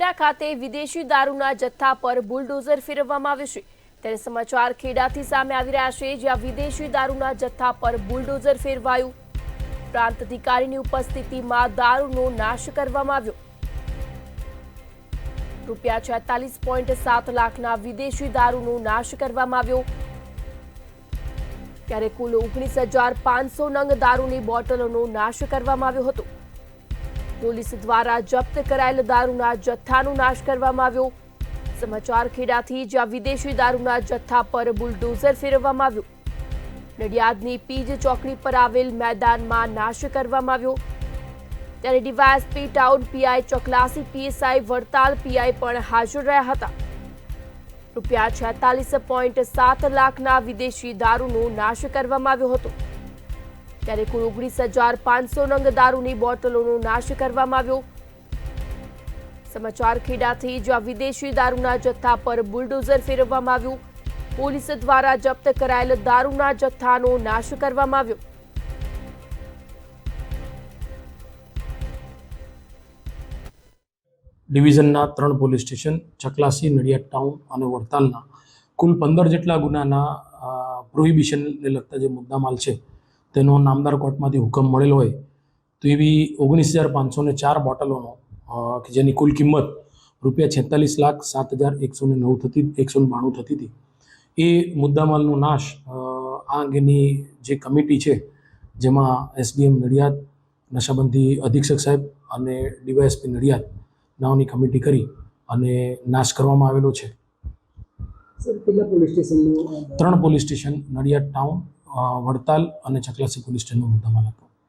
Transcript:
ખેડા ખાતે વિદેશી દારૂના જથ્થા પર બુલડોઝર ફેરવવામાં આવ્યું છે। ત્યારે સમાચાર ખેડાથી સામે આવી રહ્યા છે, જ્યાં વિદેશી દારૂના જથ્થા પર બુલડોઝર ફેરવાયું। પ્રાંત અધિકારીની ઉપસ્થિતિમાં દારૂનો નાશ કરવામાં આવ્યો। ₹46.7 લાખના વિદેશી દારૂનો નાશ કરવામાં આવ્યો। ત્યારે કુલ 19,500 નંગ દારૂની બોટલોનો નાશ કરવામાં આવ્યો હતો। પોલીસ દ્વારા જપ્ત કરાયેલ દારૂના જથ્થાનો નાશ કરવામાં આવ્યો। સમાચાર ખેડાથી, જ્યાં વિદેશી દારૂના જથ્થા પર બુલડોઝર ફેરવવામાં આવ્યું। નડિયાદની પીજ ચોકડી પર આવેલ મેદાનમાં નાશ કરવામાં આવ્યો। ત્યારે DySP town PI Choklasi, PSI Vadtal PI પણ હાજર રહ્યા હતા। ₹46.7 લાખના વિદેશી દારૂનો નાશ કરવામાં આવ્યો હતો। ત્યારે કુલ 19,500 નંગ દારૂની બોટલોનો નાશ કરવામાં આવ્યો। સમાચાર ખેડાથી, જ્યાં વિદેશી દારૂના જથ્થા પર બુલડોઝર ફેરવવામાં આવ્યું। પોલીસ દ્વારા જપ્ત કરાયેલ દારૂના જથ્થાનો નાશ કરવામાં આવ્યો। ડિવિઝનના 3 police station Chaklasi, Nadiad town અને વડતાલના કુલ 15 જેટલા ગુનાના પ્રોહિબિશનને લગતા જે મુદ્દામાલ છે તેનો નામદાર કોર્ટમાંથી હુકમ મળેલો હોય તો એવી 19,504 બોટલોનો કે જેની કુલ કિંમત ₹46,07,192 થતી હતી, એ મુદ્દામાલનો નાશ આ અંગેની જે કમિટી છે, જેમાં એસડીએમ નડિયાદ, નશાબંધી અધિક્ષક સાહેબ અને ડીવાયએસપી નડિયાદ નાઓની કમિટી કરી અને નાશ કરવામાં આવેલો છે। 3 police station Nadiad town, Vadtal અને ચકલાસી પોલીસ સ્ટેશનનો મુદ્દામાલ